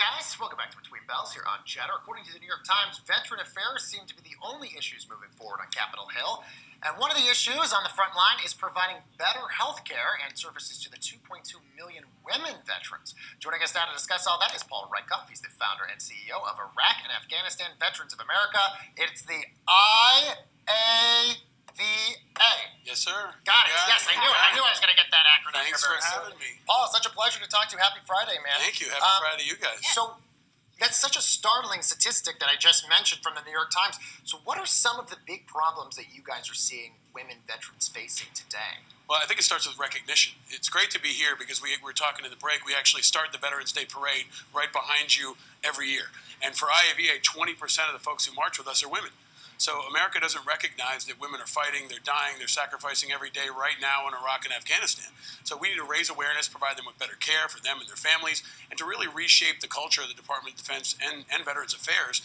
guys, welcome back to Between Bells here on Cheddar. According to the New York Times, veteran affairs seem to be the only issues moving forward on Capitol Hill. And one of the issues on the front line is providing better health care and services to the 2.2 million women veterans. Joining us now to discuss all that is Paul Rieckhoff. He's the founder and CEO of Iraq and Afghanistan Veterans of America. It's the IAVA. Yes, sir. Got it. Yes, I knew I was going to get that acronym. Thanks for having me. Paul, it's such a pleasure to talk to you. Happy Friday, man. Thank you. Happy Friday to you guys. So, that's such a startling statistic that I just mentioned from the New York Times. So what are some of the big problems that you guys are seeing women veterans facing today? Well, I think it starts with recognition. It's great to be here because we were talking in the break. We actually start the Veterans Day Parade right behind you every year. And for IAVA, 20% of the folks who march with us are women. So America doesn't recognize that women are fighting, they're dying, they're sacrificing every day right now in Iraq and Afghanistan. So we need to raise awareness, provide them with better care for them and their families, and to really reshape the culture of the Department of Defense and Veterans Affairs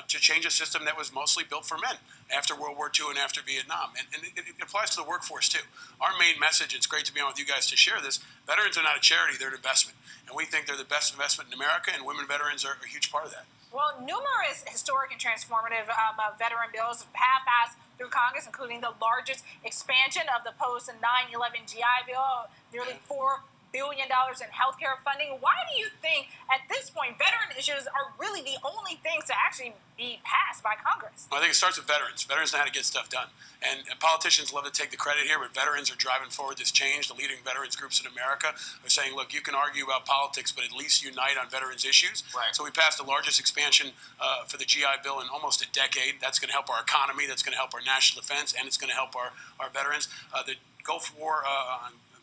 to change a system that was mostly built for men after World War II and after Vietnam. And it applies to the workforce too. Our main message, it's great to be on with you guys to share this, veterans are not a charity, they're an investment. And we think they're the best investment in America, and women veterans are a huge part of that. Well, numerous historic and transformative veteran bills have passed through Congress, including the largest expansion of the post-9/11 GI Bill, nearly $4 billion in healthcare funding. Why do you think, at this point, veteran issues are really the only things to actually be passed by Congress? Well, I think it starts with veterans. Veterans know how to get stuff done. And politicians love to take the credit here, but veterans are driving forward this change. The leading veterans groups in America are saying, look, you can argue about politics, but at least unite on veterans issues. Right. So we passed the largest expansion for the GI Bill in almost a decade. That's going to help our economy. That's going to help our national defense, and it's going to help our veterans. The Gulf War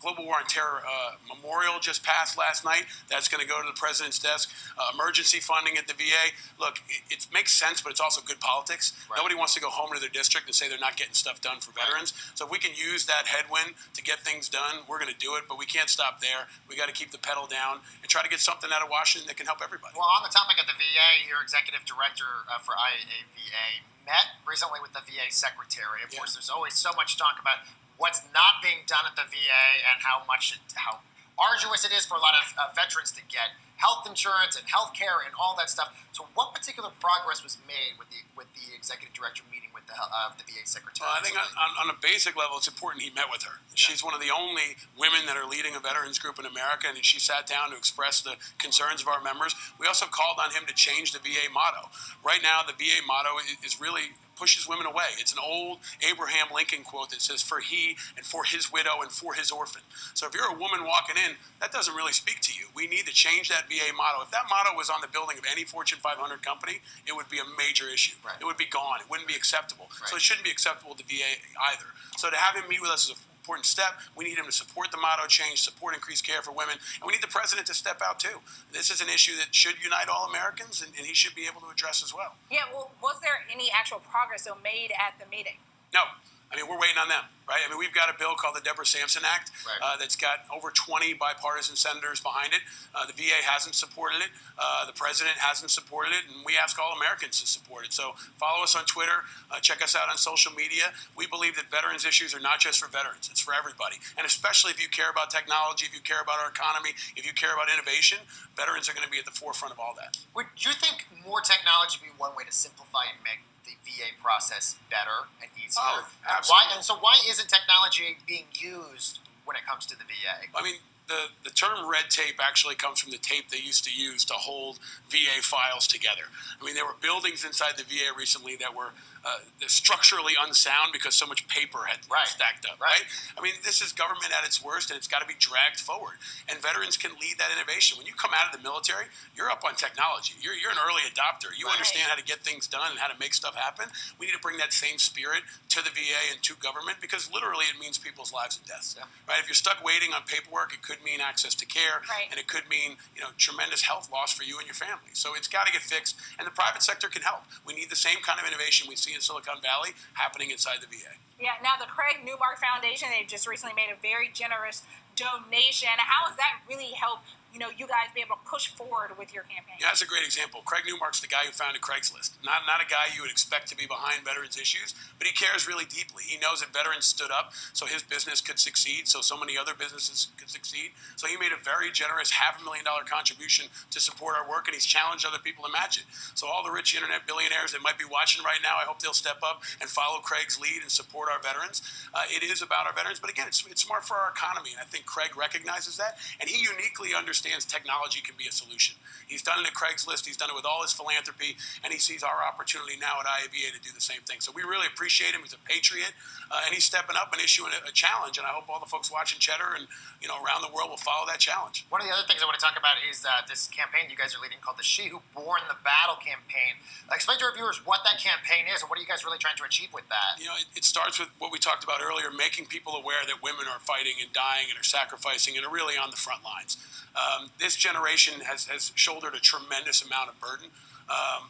Global War on Terror memorial just passed last night. That's going to go to the president's desk. Emergency funding at the VA. Look, it makes sense, but it's also good politics. Right. Nobody wants to go home to their district and say they're not getting stuff done for veterans. So if we can use that headwind to get things done, we're going to do it, but we can't stop there. We got to keep the pedal down and try to get something out of Washington that can help everybody. Well, on the topic of the VA, your executive director for IAVA met recently with the VA secretary. Of course, there's always so much talk about what's not being done at the VA and how arduous it is for a lot of veterans to get health insurance and health care and all that stuff. So what particular progress was made with the executive director meeting with the VA secretary? Well, I think on a basic level, it's important he met with her. Yeah. She's one of the only women that are leading a veterans group in America, and she sat down to express the concerns of our members. We also called on him to change the VA motto. Right now, the VA motto is really pushes women away. It's an old Abraham Lincoln quote that says, for he and for his widow and for his orphan. So if you're a woman walking in, that doesn't really speak to you. We need to change that VA motto. If that motto was on the building of any Fortune 500 company, it would be a major issue. Right. It would be gone. It wouldn't be acceptable. Right. So it shouldn't be acceptable to VA either. So to have him meet with us is a important step. We need him to support the motto change, support increased care for women, and we need the president to step out too. This is an issue that should unite all Americans, and he should be able to address as well. Yeah, well, was there any actual progress though made at the meeting? No. I mean, we're waiting on them, right? I mean, we've got a bill called the Deborah Sampson Act that's got over 20 bipartisan senators behind it. The VA hasn't supported it. The president hasn't supported it, and we ask all Americans to support it. So follow us on Twitter. Check us out on social media. We believe that veterans issues are not just for veterans. It's for everybody. And especially if you care about technology, if you care about our economy, if you care about innovation, veterans are going to be at the forefront of all that. Would you think more technology would be one way to simplify and make the VA process better and easier? Oh, absolutely. Why isn't technology being used when it comes to the VA? I mean, the term red tape actually comes from the tape they used to use to hold VA files together. I mean, there were buildings inside the VA recently that were structurally unsound because so much paper had stacked up, right? I mean, this is government at its worst, and it's got to be dragged forward. And veterans can lead that innovation. When you come out of the military, you're up on technology. You're an early adopter. You understand how to get things done and how to make stuff happen. We need to bring that same spirit to the VA and to government because literally it means people's lives and deaths, right? If you're stuck waiting on paperwork, it could mean access to care, and it could mean tremendous health loss for you and your family. So it's got to get fixed, and the private sector can help. We need the same kind of innovation we see in Silicon Valley happening inside the VA. Yeah, now the Newmark Foundation, they just recently made a very generous donation. How has that really helped you guys be able to push forward with your campaign? Yeah, that's a great example. Craig Newmark's the guy who founded Craigslist. Not a guy you would expect to be behind veterans issues, but he cares really deeply. He knows that veterans stood up so his business could succeed, so many other businesses could succeed. So he made a very generous $500,000 contribution to support our work, and he's challenged other people to match it. So all the rich internet billionaires that might be watching right now, I hope they'll step up and follow Craig's lead and support our veterans. It is about our veterans, but again, it's smart for our economy, and I think Craig recognizes that, and he uniquely understands technology can be a solution. He's done it at Craigslist, he's done it with all his philanthropy, and he sees our opportunity now at IAVA to do the same thing. So we really appreciate him. He's a patriot, and he's stepping up and issuing a challenge, and I hope all the folks watching Cheddar and around the world will follow that challenge. One of the other things I want to talk about is this campaign you guys are leading called the She Who Born the Battle campaign. Explain to our viewers what that campaign is and what are you guys really trying to achieve with that? It starts with what we talked about earlier, making people aware that women are fighting and dying and are sacrificing and are really on the front lines. This generation has shouldered a tremendous amount of burden.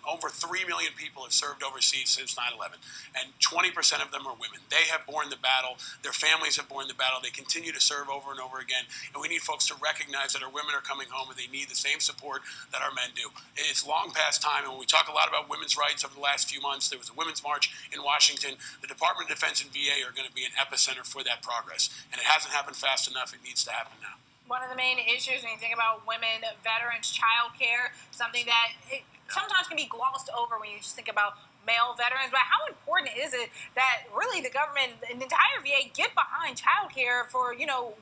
Over 3 million people have served overseas since 9/11, and 20% of them are women. They have borne the battle. Their families have borne the battle. They continue to serve over and over again, and we need folks to recognize that our women are coming home and they need the same support that our men do. It's long past time, and when we talk a lot about women's rights over the last few months, there was a women's march in Washington. The Department of Defense and VA are going to be an epicenter for that progress, and it hasn't happened fast enough. It needs to happen now. One of the main issues when you think about women, veterans, child care, something that sometimes can be glossed over when you just think about male veterans, but how important is it that really the government and the entire VA get behind child care for,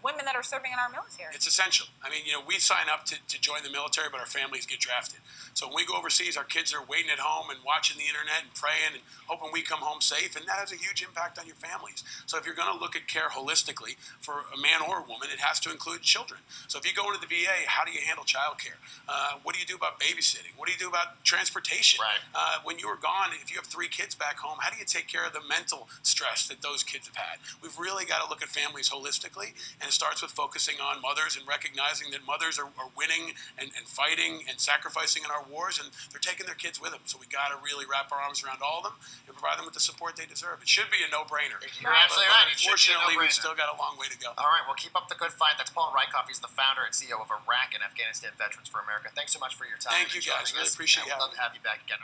women that are serving in our military? It's essential. I mean, we sign up to join the military, but our families get drafted. So when we go overseas, our kids are waiting at home and watching the internet and praying and hoping we come home safe, and that has a huge impact on your families. So if you're going to look at care holistically for a man or a woman, it has to include children. So if you go into the VA, how do you handle child care? What do you do about babysitting? What do you do about transportation? Right. When you are gone, if you have 3 kids back home, how do you take care of the mental stress that those kids have had? We've really got to look at families holistically, and it starts with focusing on mothers and recognizing that mothers are winning and fighting and sacrificing in our wars, and they're taking their kids with them. So we got to really wrap our arms around all of them and provide them with the support they deserve. It should be a no-brainer. You're absolutely right. Unfortunately, we've still got a long way to go. All right, well, keep up the good fight. That's Paul Rieckhoff. He's the founder and CEO of Iraq and Afghanistan Veterans for America. Thanks so much for your time. Thank you, guys. Really appreciate it. We'd love to have you back again.